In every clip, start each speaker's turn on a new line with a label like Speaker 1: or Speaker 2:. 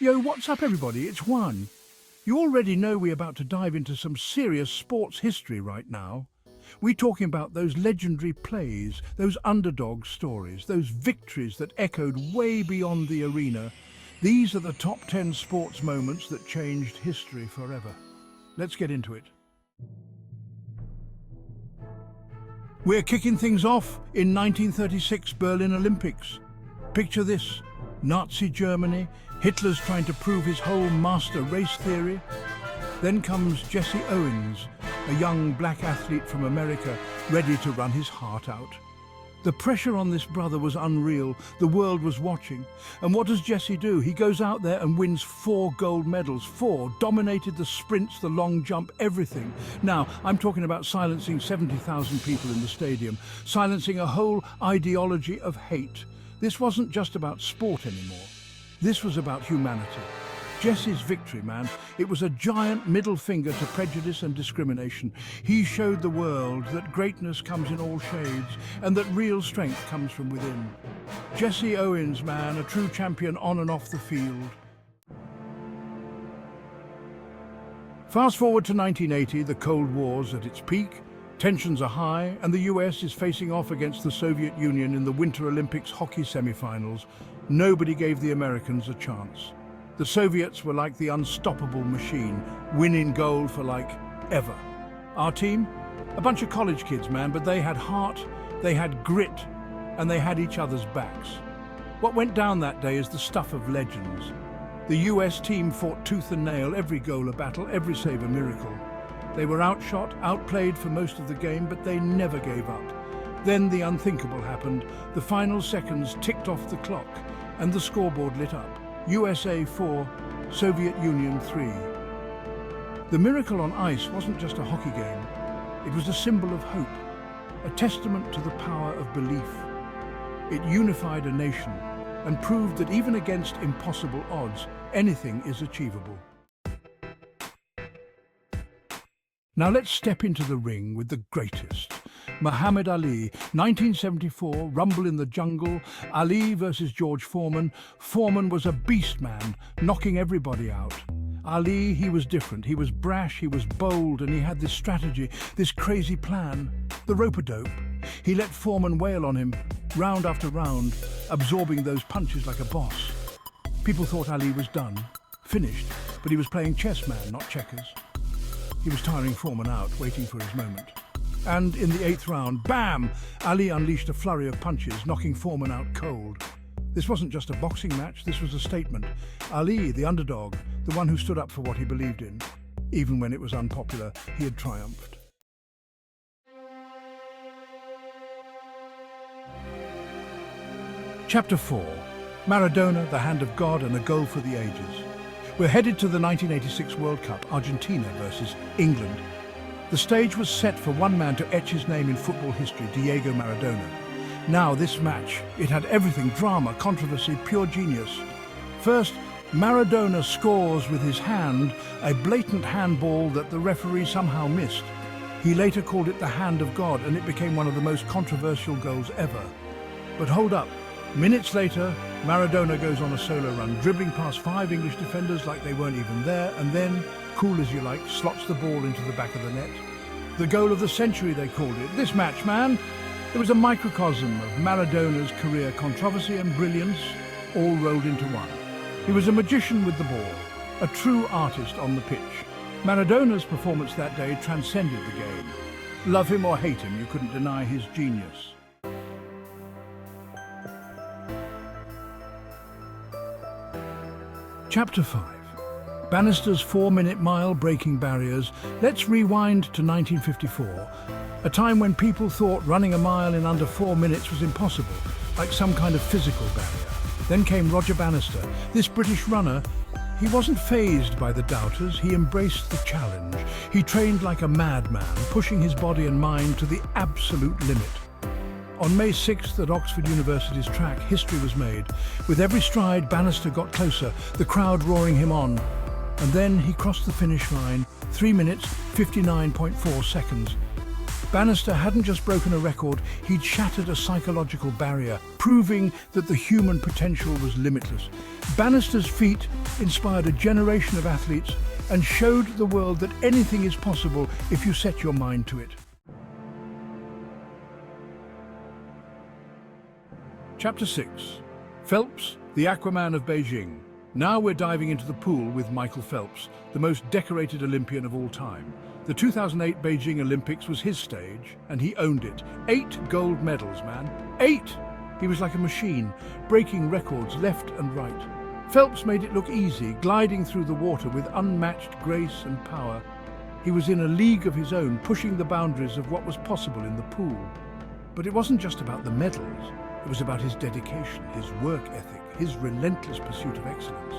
Speaker 1: Yo, what's up everybody? It's Juan. You already know we're about to dive into some serious sports history right now. We're talking about those legendary plays, those underdog stories, those victories that echoed way beyond the arena. These are the top 10 sports moments that changed history forever. Let's get into it. We're kicking things off in 1936 Berlin Olympics. Picture this: Nazi Germany, Hitler's trying to prove his whole master race theory. Then comes Jesse Owens, a young black athlete from America, ready to run his heart out. The pressure on this brother was unreal. The world was watching. And what does Jesse do? He goes out there and wins 4 gold medals. 4, dominated the sprints, the long jump, everything. Now, I'm talking about silencing 70,000 people in the stadium, silencing a whole ideology of hate. This wasn't just about sport anymore. This was about humanity. Jesse's victory, man, it was a giant middle finger to prejudice and discrimination. He showed the world that greatness comes in all shades and that real strength comes from within. Jesse Owens, man, a true champion on and off the field. Fast forward to 1980, the Cold War's at its peak. Tensions are high, and the US is facing off against the Soviet Union in the Winter Olympics hockey semi-finals. Nobody gave the Americans a chance. The Soviets were like the unstoppable machine, winning gold for like ever. Our team? A bunch of college kids, man, but they had heart, they had grit, and they had each other's backs. What went down that day is the stuff of legends. The US team fought tooth and nail, every goal a battle, every save a miracle. They were outshot, outplayed for most of the game, but they never gave up. Then the unthinkable happened. The final seconds ticked off the clock, and the scoreboard lit up. USA 4, Soviet Union 3. The miracle on ice wasn't just a hockey game. It was a symbol of hope, a testament to the power of belief. It unified a nation and proved that even against impossible odds, anything is achievable. Now let's step into the ring with the greatest. Muhammad Ali, 1974, Rumble in the Jungle, Ali versus George Foreman. Foreman was a beast, man, knocking everybody out. Ali, he was different. He was brash, he was bold, and he had this strategy, this crazy plan, the rope-a-dope. He let Foreman wail on him, round after round, absorbing those punches like a boss. People thought Ali was done, finished, but he was playing chess, man, not checkers. He was tiring Foreman out, waiting for his moment. And in the 8th round, bam! Ali unleashed a flurry of punches, knocking Foreman out cold. This wasn't just a boxing match, this was a statement. Ali, the underdog, the one who stood up for what he believed in. Even when it was unpopular, he had triumphed. Chapter 4. Maradona, the hand of God and a goal for the ages. We're headed to the 1986 World Cup, Argentina versus England. The stage was set for one man to etch his name in football history, Diego Maradona. Now this match, it had everything: drama, controversy, pure genius. First, Maradona scores with his hand, a blatant handball that the referee somehow missed. He later called it the hand of God, and it became one of the most controversial goals ever. But hold up. Minutes later, Maradona goes on a solo run, dribbling past 5 English defenders like they weren't even there, and then, cool as you like, slots the ball into the back of the net. The goal of the century, they called it. This match, man, it was a microcosm of Maradona's career, controversy and brilliance, all rolled into one. He was a magician with the ball, a true artist on the pitch. Maradona's performance that day transcended the game. Love him or hate him, you couldn't deny his genius. Chapter 5. Bannister's 4-minute mile breaking barriers. Let's rewind to 1954, a time when people thought running a mile in under 4 minutes was impossible, like some kind of physical barrier. Then came Roger Bannister. This British runner, he wasn't fazed by the doubters, he embraced the challenge. He trained like a madman, pushing his body and mind to the absolute limit. On May 6th at Oxford University's track, history was made. With every stride, Bannister got closer, the crowd roaring him on. And then he crossed the finish line, 3 minutes, 59.4 seconds. Bannister hadn't just broken a record, he'd shattered a psychological barrier, proving that the human potential was limitless. Bannister's feat inspired a generation of athletes and showed the world that anything is possible if you set your mind to it. Chapter 6. Phelps, the Aquaman of Beijing. Now we're diving into the pool with Michael Phelps, the most decorated Olympian of all time. The 2008 Beijing Olympics was his stage, and he owned it. 8 gold medals, man. 8! He was like a machine, breaking records left and right. Phelps made it look easy, gliding through the water with unmatched grace and power. He was in a league of his own, pushing the boundaries of what was possible in the pool. But it wasn't just about the medals. It was about his dedication, his work ethic, his relentless pursuit of excellence.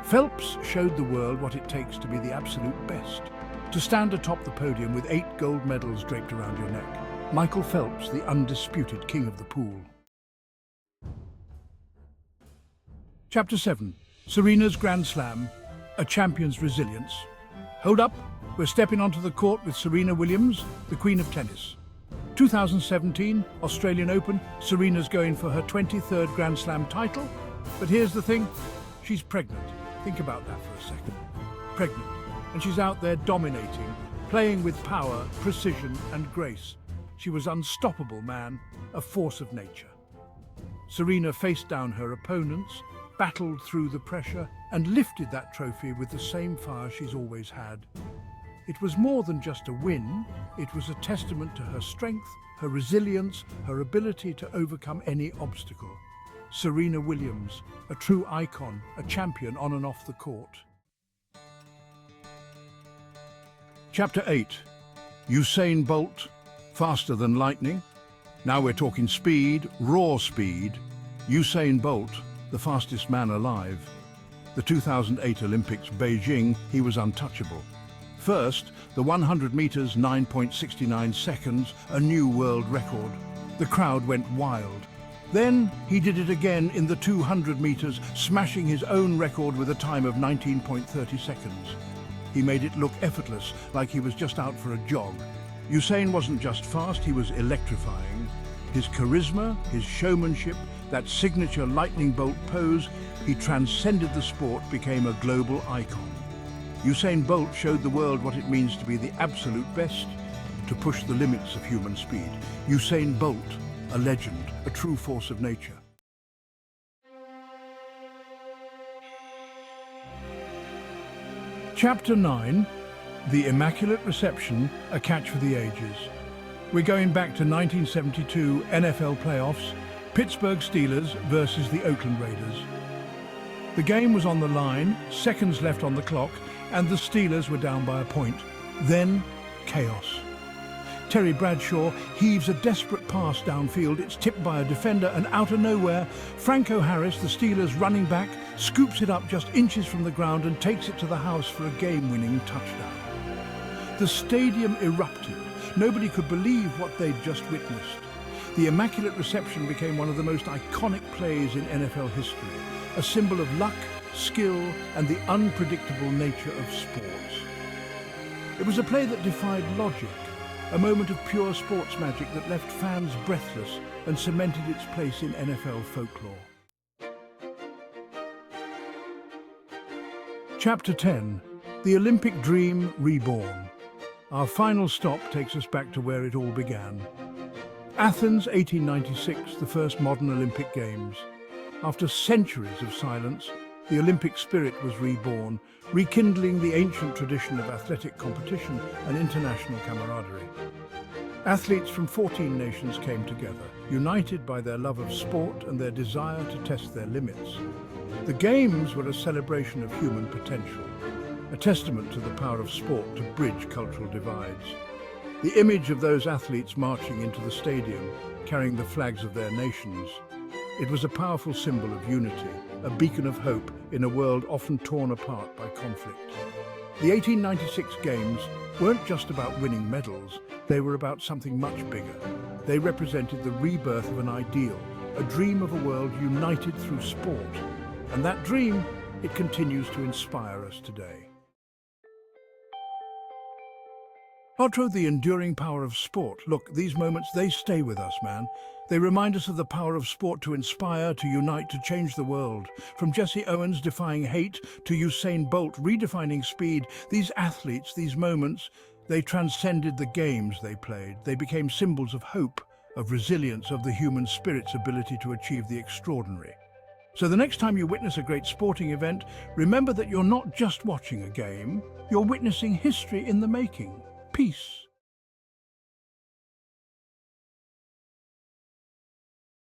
Speaker 1: Phelps showed the world what it takes to be the absolute best. To stand atop the podium with 8 gold medals draped around your neck. Michael Phelps, the undisputed king of the pool. Chapter 7. Serena's Grand Slam, a champion's resilience. Hold up, we're stepping onto the court with Serena Williams, the Queen of Tennis. 2017 Australian Open, Serena's going for her 23rd Grand Slam title. But here's the thing, she's pregnant. Think about that for a second. Pregnant. And she's out there dominating, playing with power, precision and grace. She was unstoppable, man, a force of nature. Serena faced down her opponents, battled through the pressure and lifted that trophy with the same fire she's always had. It was more than just a win, it was a testament to her strength, her resilience, her ability to overcome any obstacle. Serena Williams, a true icon, a champion on and off the court. Chapter 8. Usain Bolt, faster than lightning. Now we're talking speed, raw speed. Usain Bolt, the fastest man alive. The 2008 Olympics, Beijing, he was untouchable. First, the 100 meters, 9.69 seconds, a new world record. The crowd went wild. Then he did it again in the 200 meters, smashing his own record with a time of 19.30 seconds. He made it look effortless, like he was just out for a jog. Usain wasn't just fast, he was electrifying. His charisma, his showmanship, that signature lightning bolt pose, he transcended the sport, became a global icon. Usain Bolt showed the world what it means to be the absolute best, to push the limits of human speed. Usain Bolt, a legend, a true force of nature. Chapter 9, The Immaculate Reception, a catch for the ages. We're going back to 1972 NFL playoffs, Pittsburgh Steelers versus the Oakland Raiders. The game was on the line, seconds left on the clock, and the Steelers were down by a point. Then, chaos. Terry Bradshaw heaves a desperate pass downfield. It's tipped by a defender, and out of nowhere, Franco Harris, the Steelers' running back, scoops it up just inches from the ground and takes it to the house for a game-winning touchdown. The stadium erupted. Nobody could believe what they'd just witnessed. The Immaculate Reception became one of the most iconic plays in NFL history, a symbol of luck, skill, and the unpredictable nature of sports. It was a play that defied logic, a moment of pure sports magic that left fans breathless and cemented its place in NFL folklore. Chapter 10. The Olympic Dream Reborn. Our final stop takes us back to where it all began. Athens, 1896, the first modern Olympic Games. After centuries of silence, the Olympic spirit was reborn, rekindling the ancient tradition of athletic competition and international camaraderie. Athletes from 14 nations came together, united by their love of sport and their desire to test their limits. The Games were a celebration of human potential, a testament to the power of sport to bridge cultural divides. The image of those athletes marching into the stadium, carrying the flags of their nations, it was a powerful symbol of unity, a beacon of hope in a world often torn apart by conflict. The 1896 Games weren't just about winning medals, they were about something much bigger. They represented the rebirth of an ideal, a dream of a world united through sport. And that dream, it continues to inspire us today. Otro, the enduring power of sport. Look, these moments, they stay with us, man. They remind us of the power of sport to inspire, to unite, to change the world. From Jesse Owens defying hate to Usain Bolt redefining speed, these athletes, these moments, they transcended the games they played. They became symbols of hope, of resilience, of the human spirit's ability to achieve the extraordinary. So the next time you witness a great sporting event, remember that you're not just watching a game, you're witnessing history in the making. Peace.